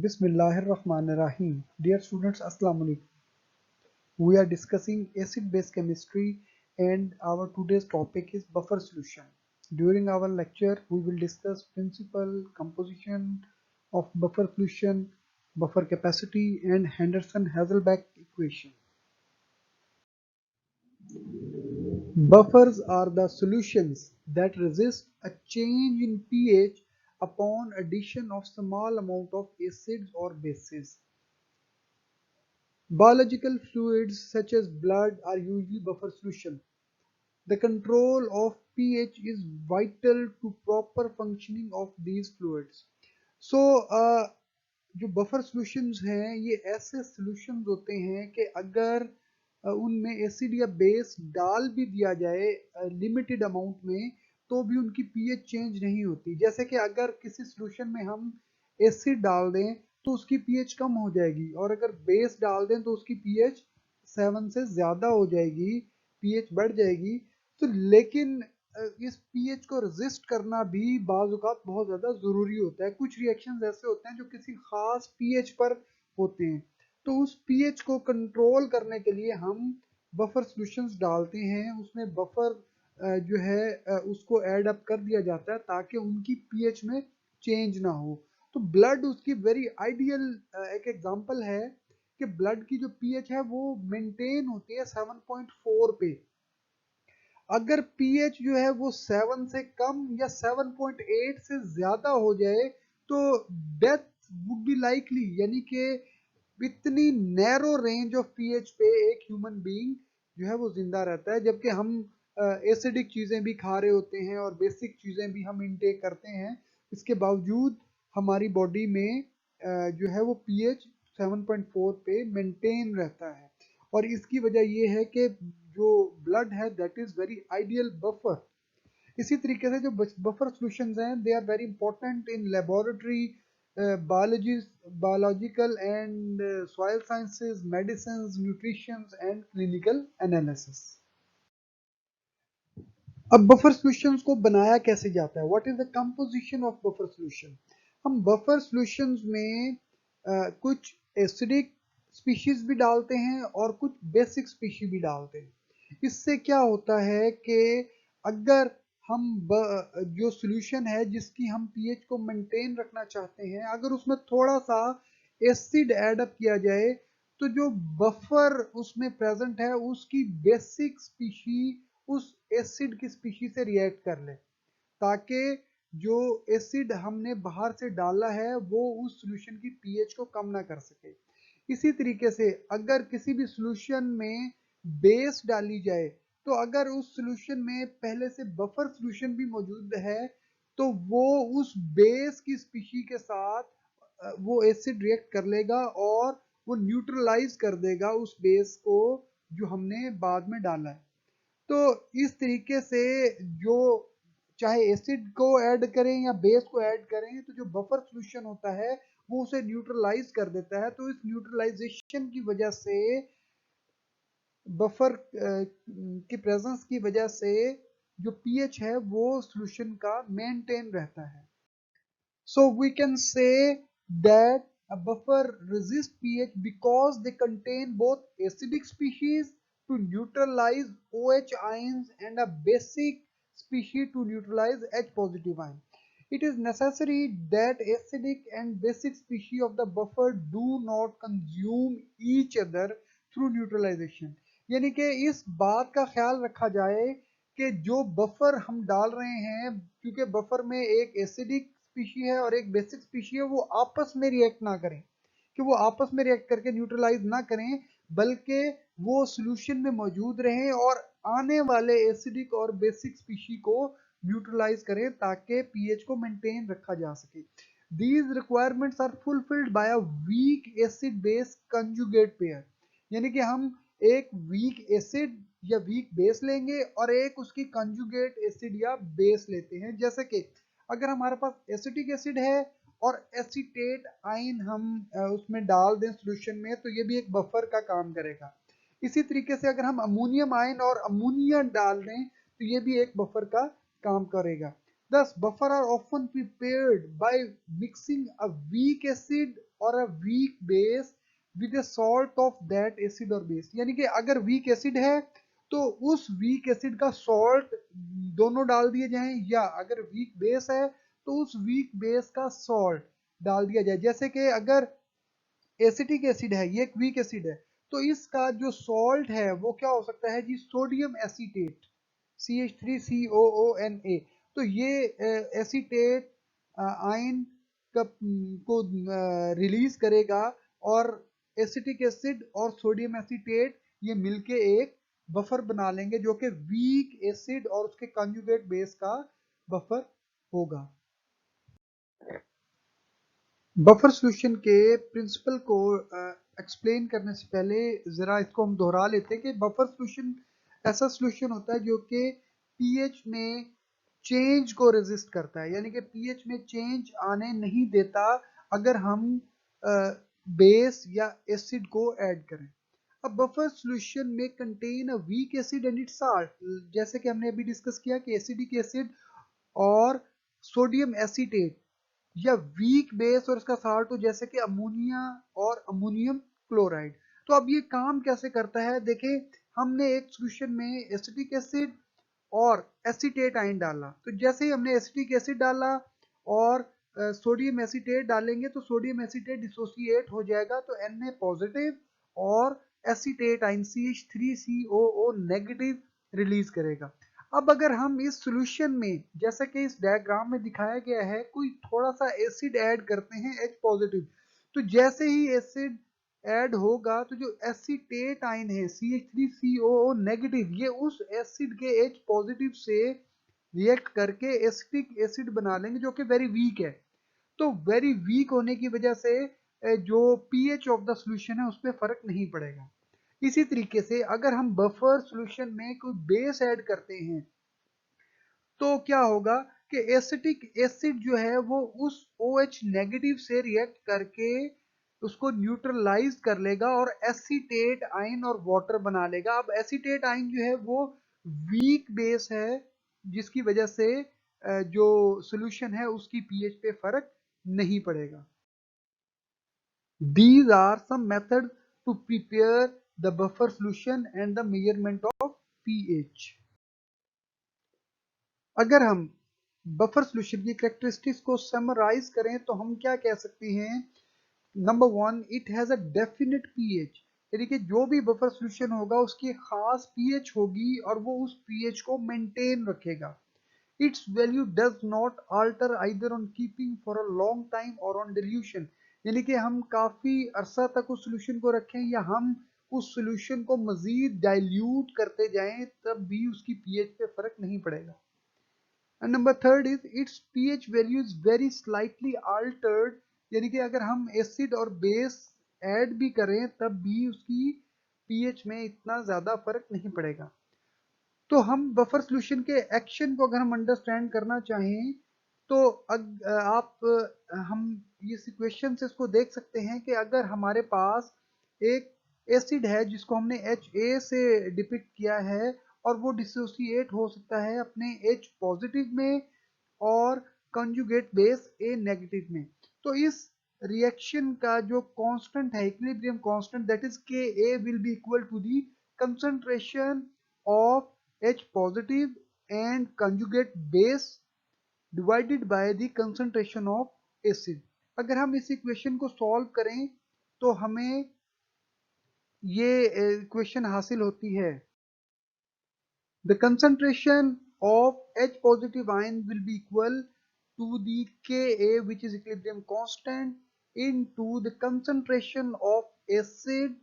Bismillahirrahmanirrahim. Dear students, Assalamu alaikum. We are discussing acid-base chemistry and our today's topic is buffer solution. During our lecture, we will discuss principle, composition of buffer solution, buffer capacity and Henderson-Hasselbalch equation. Buffers are the solutions that resist a change in pH upon addition of small amount of acids or bases. Biological fluids such as blood are usually buffer solution. The control of pH is vital to proper functioning of these fluids. So जो buffer solutions हैं ये ऐसे solutions होते हैं कि अगर उनमें acid या बेस डाल भी दिया जाए लिमिटेड अमाउंट में तो भी उनकी पीएच चेंज नहीं होती। जैसे कि अगर किसी सॉल्यूशन में हम एसिड डाल दें तो उसकी पीएच कम हो जाएगी और अगर बेस डाल दें तो उसकी पीएच 7 से ज़्यादा हो जाएगी, पीएच बढ़ जाएगी। तो लेकिन इस पीएच को रेजिस्ट करना भी बाज़ औक़ात बहुत ज़्यादा ज़रूरी होता है। कुछ रिएक्शंस ऐसे होते हैं जो किसी ख़ास पीएच पर होते हैं, तो उस पीएच को कंट्रोल करने के लिए हम बफर सॉल्यूशंस डालते हैं। उसमें बफर जो है उसको ऐड अप कर दिया जाता है ताकि उनकी पीएच में चेंज ना हो। तो ब्लड उसकी वेरी आइडियल एक एग्जांपल है कि ब्लड की जो पीएच है वो मेंटेन होती है 7.4 पे। अगर पीएच जो है वो 7 से कम या 7.8 से ज्यादा हो जाए तो डेथ वुड बी लाइकली, यानी कि इतनी नैरो रेंज ऑफ पीएच पे एक ह्यूमन बीइंग जो है वो जिंदा रहता है। जबकि हम एसिडिक चीजें भी खा रहे होते हैं और बेसिक चीजें भी हम इनटेक करते हैं, इसके बावजूद हमारी बॉडी में जो है वो पीएच 7.4 पे मेंटेन रहता है। और इसकी वजह ये है कि जो ब्लड है that is very ideal buffer. इसी तरीके से जो बफर सॉल्यूशंस हैं they are very important in laboratory biology, biological and soil sciences, medicine, nutrition and clinical analysis. अब बफर सॉल्यूशंस को बनाया कैसे जाता है? What is the composition of buffer solution? हम बफर सॉल्यूशंस में कुछ एसिडिक स्पीशीज भी डालते हैं और कुछ बेसिक स्पीशीज भी डालते हैं। इससे क्या होता है कि अगर हम जो सॉल्यूशन है जिसकी हम पीएच को मेंटेन रखना चाहते हैं, अगर उसमें थोड़ा सा एसिड ऐड अप किया जाए तो जो बफर उसमें प्रेजेंट है उसकी बेसिक स्पीशी उस एसिड की स्पीशी से रिएक्ट कर ले, ताकि जो एसिड हमने बाहर से डाला है वो उस सॉल्यूशन की पीएच को कम ना कर सके। इसी तरीके से अगर किसी भी सॉल्यूशन में बेस डाली जाए तो अगर उस सॉल्यूशन में पहले से बफर सॉल्यूशन भी मौजूद है तो वो उस बेस की स्पीशी के साथ वो एसिड रिएक्ट कर लेगा और वो न्यूट्रलाइज कर देगा उस बेस को जो हमने बाद में डाला है। तो इस तरीके से जो चाहे एसिड को ऐड करें या बेस को ऐड करें तो जो बफर सॉल्यूशन होता है वो उसे न्यूट्रलाइज कर देता है। तो इस न्यूट्रलाइजेशन की वजह से बफर की प्रेजेंस की वजह से जो पीएच है वो सॉल्यूशन का मेंटेन रहता है। So we can say that a buffer resists pH because they contain both acidic species to neutralize OH ions and a basic species to neutralize H positive ion. It is necessary that acidic and basic species of the buffer do not consume each other through neutralization. यानी कि इस बात का ख्याल रखा जाए कि जो बफर हम डाल रहे हैं, क्योंकि बफर में एक एसिडिक स्पीशी है और एक बेसिक स्पीशी है, वो आपस में रिएक्ट ना करें, कि वो आपस में रिएक्ट करके न्यूट्रलाइज ना करें, बल्कि वो सॉल्यूशन में मौजूद रहें और आने वाले एसिडिक और बेसिक स्पीशी को न्यूट्रलाइज करें ताकि पीएच को मेंटेन रखा जा सके। These requirements are fulfilled by a weak acid base conjugate pair, यानी कि हम एक वीक एसिड या वीक बेस लेंगे और एक उसकी कंजुगेट एसिड या बेस लेते हैं। जैसे कि अगर हमारे पास एसिटिक एसिड है और एसीटेट आयन हम उसमें डाल दें सॉल्यूशन में तो ये भी एक बफर का काम करेगा। इसी तरीके से अगर हम अमोनियम आयन और अमोनिया डाल दें तो ये भी एक बफर का काम करेगा। Thus, buffer are often prepared by mixing a weak acid or a weak base with a salt of that acid or base। यानी कि अगर वीक एसिड है तो उस वीक एसिड का सॉल्ट दोनों डाल दिए जाएं, या अगर वीक बेस है तो उस वीक बेस का सॉल्ट डाल दिया जाए। जैसे कि अगर एसिटिक एसिड है, ये एक वीक एसिड है, तो इसका जो सॉल्ट है वो क्या हो सकता है जी, सोडियम एसीटेट, CH3COONA। तो ये एसीटेट आयन को रिलीज करेगा, और एसिटिक एसिड और सोडियम एसीटेट ये मिलके एक बफर बना लेंगे जो कि वीक एसिड और उसके कंजुगेट बेस का बफर होगा। बफर सॉल्यूशन के प्रिंसिपल को एक्सप्लेन करने से पहले ज़रा इसको हम दोहरा लेते हैं कि बफर सॉल्यूशन ऐसा सॉल्यूशन होता है जो कि पीएच में चेंज को रेजिस्ट करता है, यानी कि पीएच में चेंज आने नहीं देता अगर हम बेस या एसिड को ऐड करें। अब बफर सॉल्यूशन में contain a weak acid and it's salt, जैसे कि हमने अभी डिस्कस किया कि एसिडिक एसिड और सोडियम एसीटेट या वीक बेस और इसका साल्ट हो, जैसे कि अमोनिया और अमोनियम क्लोराइड। तो अब ये काम कैसे करता है, देखें, हमने एक सॉल्यूशन में एसिटिक एसिड और एसीटेट आयन डाला, तो जैसे ही हमने एसिटिक एसिड डाला और सोडियम एसीटेट डालेंगे तो सोडियम एसीटेट डिसोसिएट हो जाएगा, तो Na पॉजिटिव और acetate ion CH3COO negative release करेगा। अब अगर हम इस सॉल्यूशन में, जैसा कि इस डायग्राम में दिखाया गया है, कोई थोड़ा सा एसिड ऐड करते हैं H पॉजिटिव, तो जैसे ही एसिड ऐड होगा तो जो एसीटेट आयन है CH3COO नेगेटिव, ये उस एसिड के H पॉजिटिव से रिएक्ट करके एसिटिक एसिड बना लेंगे जो कि वेरी वीक है। तो वेरी वीक होने की वजह से जो पीएच ऑफ द सॉल्यूशन है उस पर फर्क नहीं पड़ेगा। इसी तरीके से अगर हम बफर सॉल्यूशन में कोई बेस ऐड करते हैं तो क्या होगा कि एसिटिक एसिड जो है वो उस OH नेगेटिव से रिएक्ट करके उसको न्यूट्रलाइज कर लेगा और एसीटेट आयन और वाटर बना लेगा। अब एसीटेट आयन जो है वो वीक बेस है, जिसकी वजह से जो सॉल्यूशन है उसकी पीएच पे फर्क नहीं पड़ेगा। These are some methods to prepare the buffer solution and the measurement of pH। अगर हम बफर सॉल्यूशन की कैरेक्टरिस्टिक्स को समराइज करें तो हम क्या कह सकते हैं, number one, it has a definite pH, यानी कि जो भी बफर सॉल्यूशन होगा उसकी एक खास पीएच होगी और वो उस पीएच को मेंटेन रखेगा। It's value does not alter either on keeping for a long time और ऑन डिल्यूशन, यानी कि हम काफी अरसा तक उस सॉल्यूशन को रखें या हम उस सॉल्यूशन को मजीद डाइल्यूट करते जाएं तब भी उसकी पीएच पे फर्क नहीं पड़ेगा। And number third is it's pH value is very slightly Altered, यानी कि अगर हम एसिड और बेस ऐड भी करें तब भी उसकी पीएच में इतना ज्यादा फर्क नहीं पड़ेगा। तो हम बफर सॉल्यूशन के एक्शन को अगर हम अंडरस्टैंड करना चाहें तो हम इस इक्वेशन से इसको देख सकते हैं कि अगर हमारे पास एक एसिड है जिसको हमने Ha से डिपिक्ट किया है और वो डिसोसिएट हो सकता है अपने H पॉजिटिव में और कंजुगेट बेस A नेगेटिव में, तो इस रिएक्शन का जो कांस्टेंट है, equilibrium constant, that is Ka will be equal to the concentration of H positive and conjugate base divided by the concentration of acid। अगर हम इस इक्वेशन को सॉल्व करें तो हमें ये इक्वेशन हासिल होती है, the concentration of H positive ion will be equal to the Ka, which is equilibrium constant, into the concentration of acid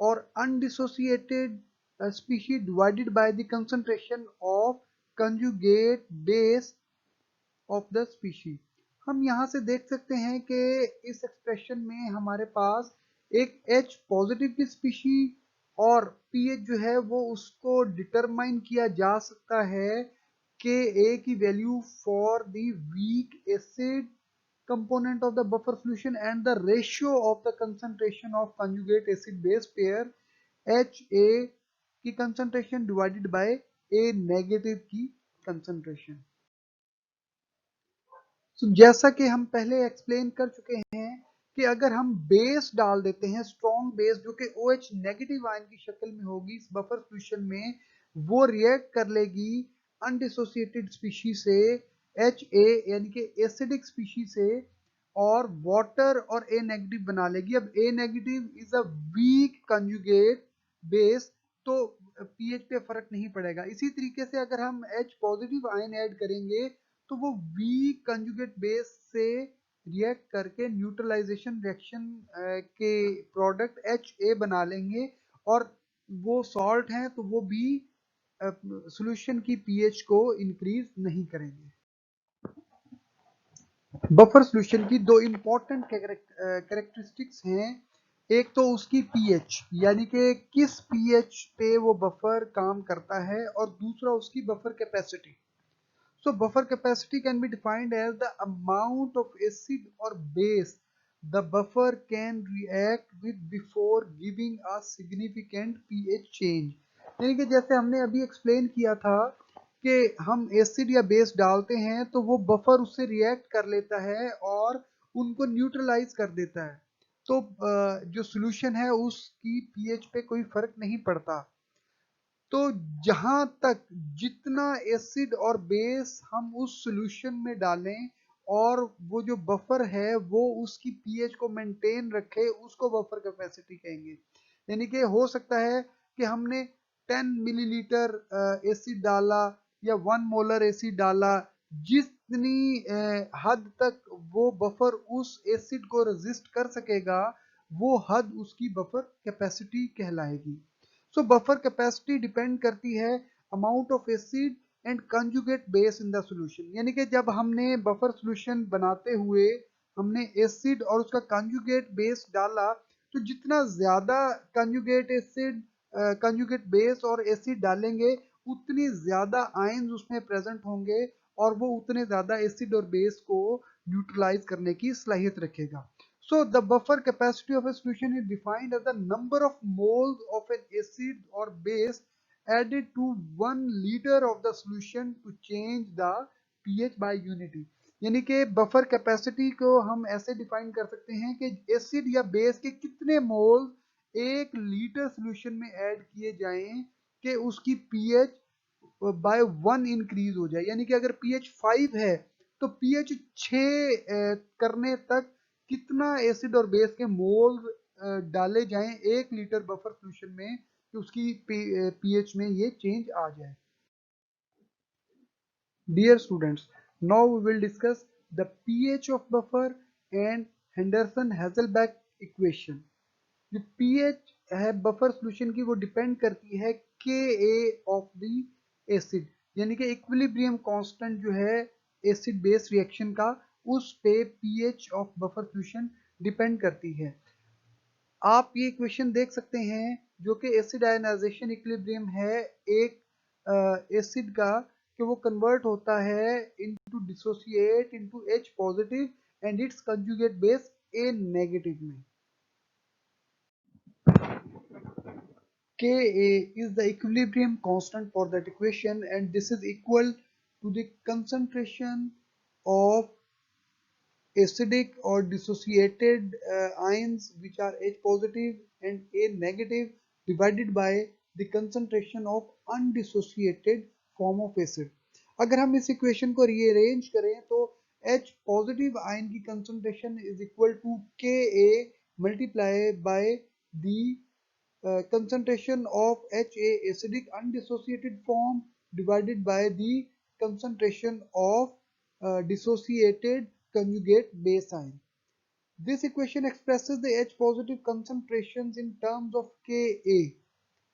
or undissociated species divided by the concentration of conjugate base of the species। हम यहाँ से देख सकते हैं कि इस expression में हमारे पास एक H पॉजिटिव की स्पीशी और पीएच जो है वो उसको डिटरमाइन किया जा सकता है कि A की value for the weak acid component of the buffer solution and the ratio of the concentration of conjugate acid base pair HA की concentration divided by A negative की concentration। So, जैसा कि हम पहले एक्सप्लेन कर चुके हैं कि अगर हम बेस डाल देते हैं, स्ट्रॉन्ग बेस जो कि OH नेगेटिव आयन की शक्ल में होगी इस बफर सोल्यूशन में, वो रिएक्ट कर लेगी अनडिसोसिएटेड स्पीशीज से HA यानी कि एसिडिक स्पीशीज से, और वाटर और A नेगेटिव बना लेगी। अब A negative is a week conjugate base, तो पीएच पे फर्क नहीं पड़ेगा। इसी तरीके से अगर हम H पॉजिटिव आयन ऐड करेंगे तो वो वीक कंजुगेट बेस से रिएक्ट करके न्यूट्रलाइजेशन रिएक्शन के प्रोडक्ट HA बना लेंगे, और वो सॉल्ट हैं तो वो भी सॉल्यूशन की पीएच को इंक्रीज नहीं करेंगे। बफर सॉल्यूशन की दो इंपॉर्टेंट कैरेक्टरिस्टिक्स हैं। एक तो उसकी पीएच, यानी कि किस पीएच पे वो बफर काम करता है, और दूसरा उसकी buffer capacity. So buffer capacity can be defined as the amount of acid or base the buffer can react with before giving a significant pH change। यानी कि जैसे हमने अभी एक्सप्लेन किया था कि हम एसिड या बेस डालते हैं तो वो बफर उससे रिएक्ट कर लेता है और उनको न्यूट्रलाइज कर देता है, तो जो सॉल्यूशन है उसकी पीएच पे कोई फर्क नहीं पड़ता। तो जहां तक जितना एसिड और बेस हम उस सॉल्यूशन में डालें और वो जो बफर है वो उसकी पीएच को मेंटेन रखे, उसको बफर कैपेसिटी कहेंगे। यानी कि हो सकता है कि हमने 10 मिलीलीटर एसिड डाला या 1 मोलर एसिड डाला, जितनी हद तक वो बफर उस एसिड को रेजिस्ट कर सकेगा वो हद उसकी बफर कैपेसिटी कहलाएगी। सो बफर कैपेसिटी डिपेंड करती है amount of acid and conjugate base in the solution. यानी कि जब हमने बफर सॉल्यूशन बनाते हुए हमने एसिड और उसका कंजुगेट बेस डाला, तो जितना ज्यादा कंजुगेट एसिड कंजुगेट बेस और एसिड डालेंगे उतनी ज्यादा आयंस उसमें प्रेजेंट होंगे और वो उतने ज्यादा एसिड और बेस को न्यूट्रलाइज करने की सलाहियत रखेगा। So the buffer capacity of a solution is defined as the number of moles of an acid or base added to 1 liter of the solution to change the pH by unity। यानी कि buffer capacity को हम ऐसे define कर सकते हैं कि acid या बेस के कितने मोल 1 लीटर सॉल्यूशन में ऐड किए जाएं कि उसकी पीएच बाय 1 इंक्रीज हो जाए। यानी कि अगर पीएच 5 है तो पीएच 6 करने तक कितना एसिड और बेस के मोल डाले जाएं 1 लीटर बफर सॉल्यूशन में कि उसकी पीएच में ये चेंज आ जाए। Dear students, now we will discuss the pH of buffer and Henderson-Hasselbalch equation। जो pH है बफर सॉल्यूशन की वो डिपेंड करती है Ka ऑफ द एसिड, यानी कि इक्विलिब्रियम कांस्टेंट जो है एसिड बेस रिएक्शन का, उस पे pH of buffer solution depend करती है। आप ये इक्वेशन देख सकते हैं जो कि एसिड आयनाइजेशन इक्विलिब्रियम है एक एसिड का, कि वो कन्वर्ट होता है into dissociate into H positive and it's conjugate base A negative में। Ka is the equilibrium constant for that equation, and this is equal to the concentration of acidic or dissociated ions which are H positive and A negative divided by the concentration of undissociated form of acid। अगर हम इस equation को rearrange करें तो H positive ion की concentration is equal to Ka multiplied by the concentration of HA acidic undissociated form divided by the concentration of dissociated conjugate base ion। This equation expresses the H positive concentrations in terms of Ka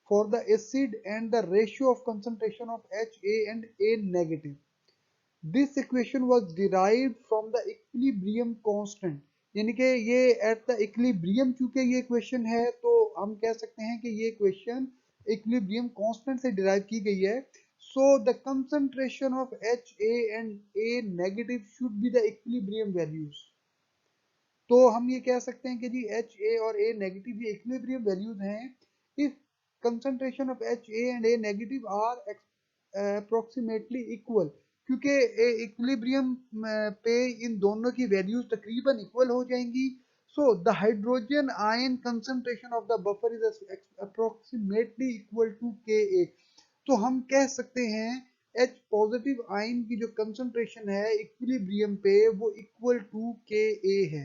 for the acid and the ratio of concentration of HA and A negative। This equation was derived from the equilibrium constant। यानी कि ये at the equilibrium, चूंकि ये equation है तो हम कह सकते हैं कि ये इक्वेशन इक्विलिब्रियम कांस्टेंट से डिराइव की गई है। So the concentration of HA and A negative should be the equilibrium values. तो हम ये कह सकते हैं कि जी HA और A नेगेटिव ये इक्विलिब्रियम वैल्यूज हैं if concentration of HA and A negative are approximately equal, क्योंकि इक्विलिब्रियम पे इन दोनों की वैल्यूज तकरीबन इक्वल हो जाएंगी। So the hydrogen ion concentration of the buffer is approximately equal to Ka. तो हम कह सकते हैं H पॉजिटिव आयन की जो कंसंट्रेशन है इक्विलिब्रियम पे वो इक्वल टू Ka है।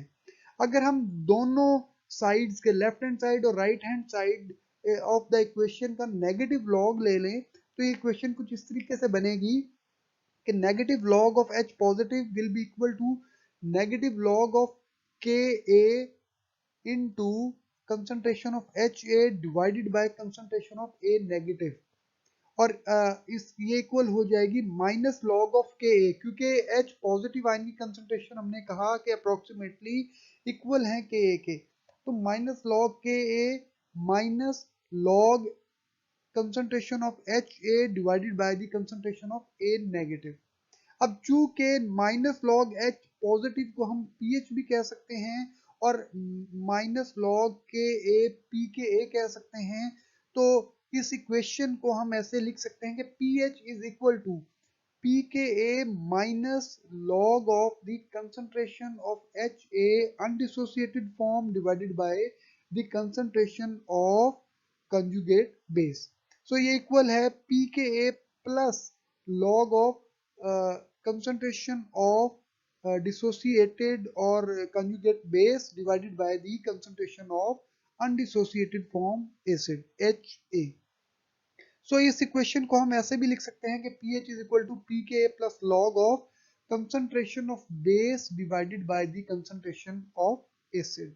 अगर हम दोनों साइड्स के लेफ्ट हैंड साइड और right hand side of the equation का नेगेटिव लॉग ले लें तो ये इक्वेशन कुछ इस तरीके से बनेगी कि negative log of H positive will be equal to negative log of Ka into concentration of Ha divided by concentration of A negative और इस ये इक्वल हो जाएगी माइनस लॉग ऑफ Ka क्योंकि H पॉजिटिव आयन की concentration हमने कहा कि अप्रोक्सीमेटली इक्वल है Ka के, तो minus log Ka minus log concentration of Ha divided by the concentration of A negative। अब चूंकि माइनस लॉग H पॉजिटिव को हम पीएच भी कह सकते हैं और minus log K A P K ए कह सकते हैं, तो इस इक्वेशन को हम ऐसे लिख सकते हैं कि pH is equal to P K A minus log of the concentration of H A undissociated form divided by the concentration of conjugate base. So ये इक्वल है P K A plus log of concentration of dissociated or conjugate base divided by the concentration of undissociated form acid HA। So इस equation को हम ऐसे भी लिख सकते हैं कि pH is equal to pKa plus log of concentration of base divided by the concentration of acid।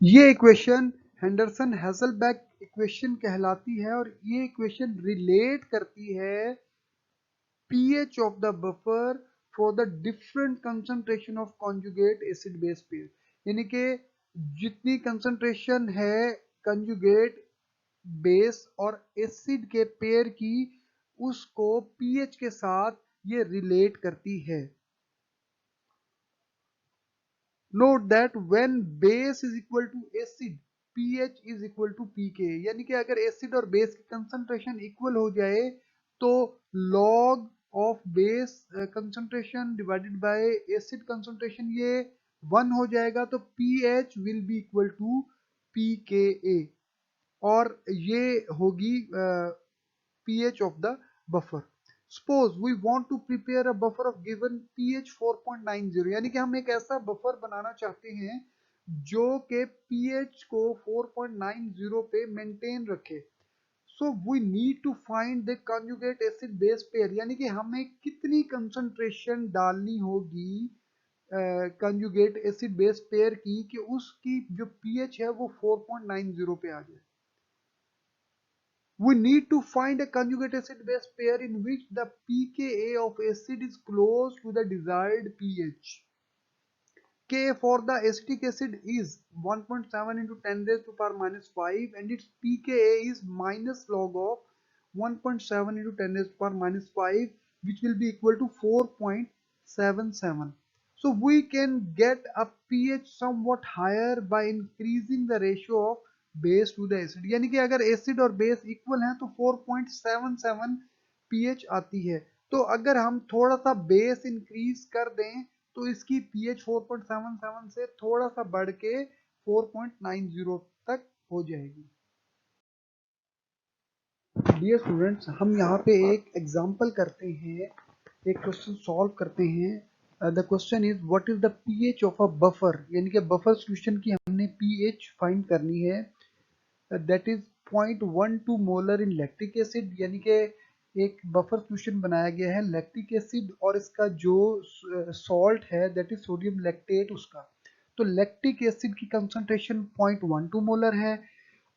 ये इक्वेशन हेंडरसन हैजलबैक इक्वेशन कहलाती है और ये इक्वेशन रिलेट करती है pH of the buffer for the different concentration of conjugate acid base pair, यानी कि जितनी कंसंट्रेशन है कंजुगेट बेस और एसिड के पेयर की उसको pH के साथ ये रिलेट करती है। Note that when base is equal to acid, pH is equal to pK, यानी कि अगर एसिड और बेस की कंसंट्रेशन इक्वल हो जाए तो log of base concentration divided by acid concentration ये 1 हो जाएगा, तो pH will be equal to pKa और ये होगी pH of the buffer। Suppose we want to prepare a buffer of given pH 4.90, यानी कि हम एक ऐसा बफर बनाना चाहते हैं जो कि pH को 4.90 पे मेंटेन रखे। So we need to find the conjugate acid base pair, यानी कि हमें कितनी कंसंट्रेशन डालनी होगी कंजुगेट एसिड बेस पेयर की कि उसकी जो pH है वो 4.90 पे आ जाए। We need to find a conjugate acid base pair in which the pKa of acid is close to the desired pH. Ka for the acetic acid is 1.7 into 10 raised to power minus 5 and its pKa is minus log of 1.7 into 10 raised to power minus 5, which will be equal to 4.77. So we can get a pH somewhat higher by increasing the ratio of base to the acid, यानी कि अगर acid और base equal हैं तो 4.77 pH आती है। तो अगर हम थोड़ा सा बेस इंक्रीज कर दें तो इसकी pH 4.77 से थोड़ा सा बढ़ के 4.90 तक हो जाएगी। डियर स्टूडेंट्स, हम यहाँ पे एक एग्जांपल करते हैं, एक क्वेश्चन सॉल्व करते हैं। The question is what is the pH of a buffer, यानी कि बफर सॉल्यूशन की हमने pH फाइंड करनी है। That is 0.12 molar in lactic acid, यानी कि एक बफर सॉल्यूशन बनाया गया है लैक्टिक एसिड और इसका जो सॉल्ट है दैट इज सोडियम लैक्टेट उसका। तो लैक्टिक एसिड की कंसंट्रेशन 0.12 मोलर है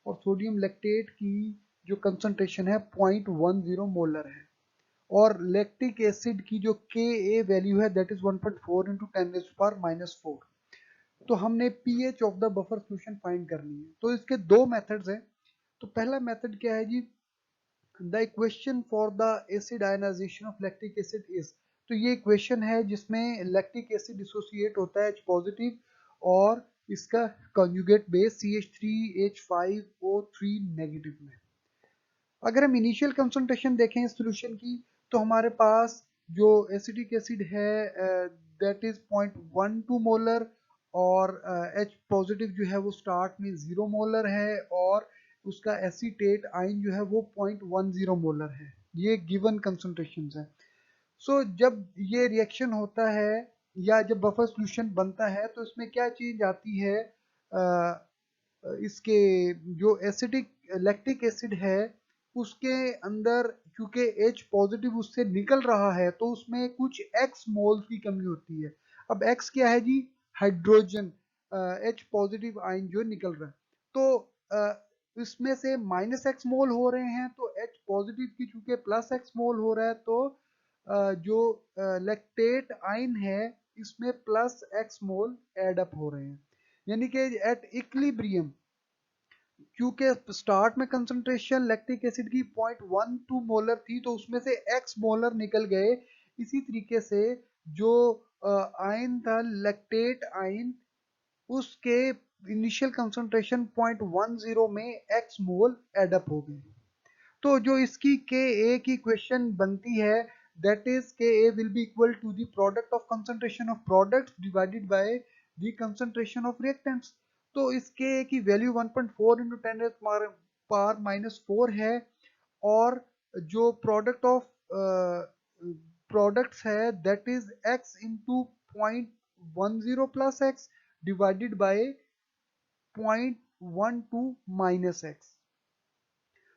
और सोडियम लैक्टेट की जो कंसंट्रेशन है 0.10 मोलर है और लैक्टिक एसिड की जो Ka वैल्यू है दैट इज 1.4 into 10⁻⁻⁴। तो हमने pH of the buffer solution find करनी है। तो इसके दो मेथड्स हैं। तो पहला मेथड क्या है जी, the equation for the acid ionization of lactic acid is, तो ये इक्वेशन है जिसमें लैक्टिक एसिड डिसोसिएट होता है H पॉजिटिव और इसका कंजुगेट बेस CH3H5O3 नेगेटिव में। अगर हम इनिशियल कंसंट्रेशन देखें इस सॉल्यूशन की तो हमारे पास जो एसिटिक एसिड है दैट इज 0.12 मोलर, और H पॉजिटिव जो है वो स्टार्ट में 0 मोलर है, और उसका एसीटेट आयन जो है वो 0.10 मोलर है। ये गिवन कंसंट्रेशन है। सो जब ये रिएक्शन होता है या जब बफर सॉल्यूशन बनता है तो इसमें क्या चेंज आती है, इसके जो एसिडिक लैक्टिक एसिड है उसके अंदर क्योंकि H पॉजिटिव उससे निकल रहा है तो उसमें कुछ X मोल्स की कमी होती है। अब X क्या है जी? हाइड्रोजन, H पॉजिटिव आयन जो निकल रहा है, तो इसमें से -X मोल हो रहे हैं, तो H पॉजिटिव की चूंकि +X मोल हो रहा है तो जो लैक्टेट आयन है इसमें +X मोल एड अप हो रहे हैं। यानी कि एट इक्विलिब्रियम, क्योंकि स्टार्ट में कंसंट्रेशन लैक्टिक एसिड की 0.12 मोलर थी तो उसमें से X मोलर निकल गए। इसी तरीके से जो आयन था लैक्टेट आयन, उसके इनिशियल कंसंट्रेशन 0.10 में X मोल एड अप हो गए। तो जो इसकी Ka की क्वेश्चन बनती है that is Ka will be equal to the product of concentration of products divided by the concentration of reactants. तो इस Ka की वैल्यू 1.4 इंटू 10 पावर -4 है, और जो प्रोडक्ट ऑफ प्रोडक्ट्स है that is x into 0.10 plus x divided by 0.12 minus x।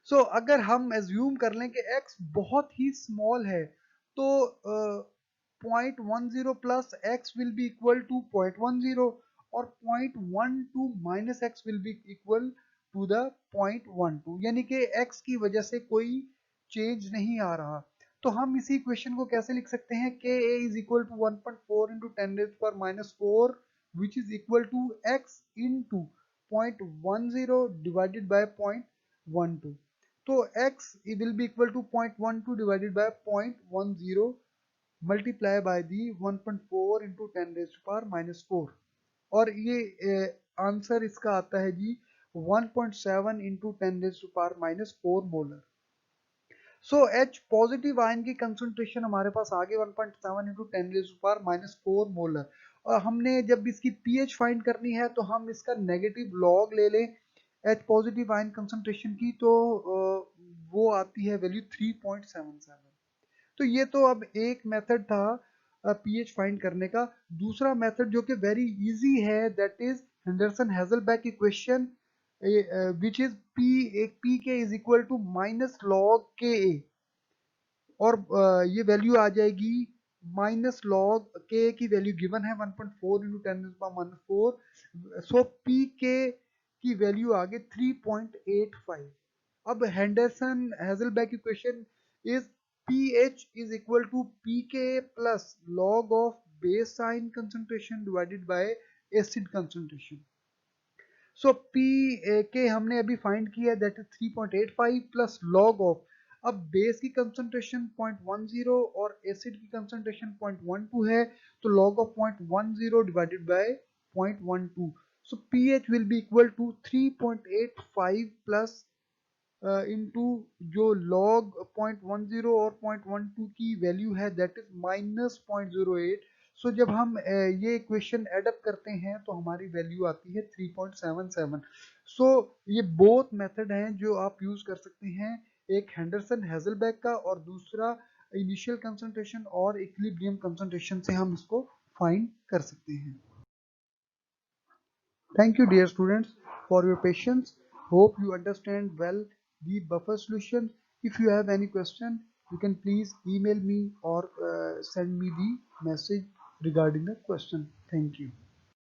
सो अगर हम assume कर लें कि x बहुत ही स्मॉल है तो 0.10 plus x will be equal to 0.10, और 0.12 minus x will be equal to the 0.12, यानी कि x की वजह से कोई चेंज नहीं आ रहा। तो हम इसी इक्वेशन को कैसे लिख सकते हैं? Ka is equal to 1.4 into 10 raised to power -4 which is equal to x into 0.10 divided by 0.12। तो x will be equal to 0.12 divided by 0.10 multiply by the 1.4 into 10 raised to power -4, और ये answer इसका आता है जी 1.7 into 10 raised to power -4 molar. So H positive ion की concentration हमारे पास आ गई 1.7 into 10 raised to power -4 molar, और हमने जब इसकी pH फाइंड करनी है तो हम इसका नेगेटिव लॉग ले लें H पॉजिटिव आयन कंसंट्रेशन की, तो वो आती है वैल्यू 3.77। तो ये तो अब एक मेथड था pH फाइंड करने का। दूसरा मेथड जो कि वेरी इजी है that is Henderson Hasselbalch equation which is P K is equal to minus log K A, और ये वैल्यू आ जाएगी माइनस लॉग के की वैल्यू गिवन है 1.4 इंटू 10⁻⁴। सो पी के की वैल्यू आ गई 3.85। अब Henderson Hasselbalch equation is pH is equal to pK plus log of base sign concentration divided by acid concentration। So p K हमने अभी फाइंड किया that is 3.85 plus log of, अब base की concentration 0.10 और acid की concentration 0.12 है, तो log of 0.10 divided by 0.12, so pH will be equal to 3.85 plus into जो लॉग 0.10 और 0.12 की वैल्यू है दैट इज -0.08। सो जब हम ये इक्वेशन एडअप करते हैं तो हमारी वैल्यू आती है 3.77। सो ये बोथ मेथड हैं जो आप यूज कर सकते हैं, एक हेंडरसन हेजलबैक का और दूसरा इनिशियल कंसंट्रेशन और इक्विलिब्रियम कंसंट्रेशन से हम इसको फाइंड कर सकते हैं। Thank you dear students for your patience. Hope you understand well the buffer solution. If you have any question, you can please email me or send me the message regarding the question. Thank you.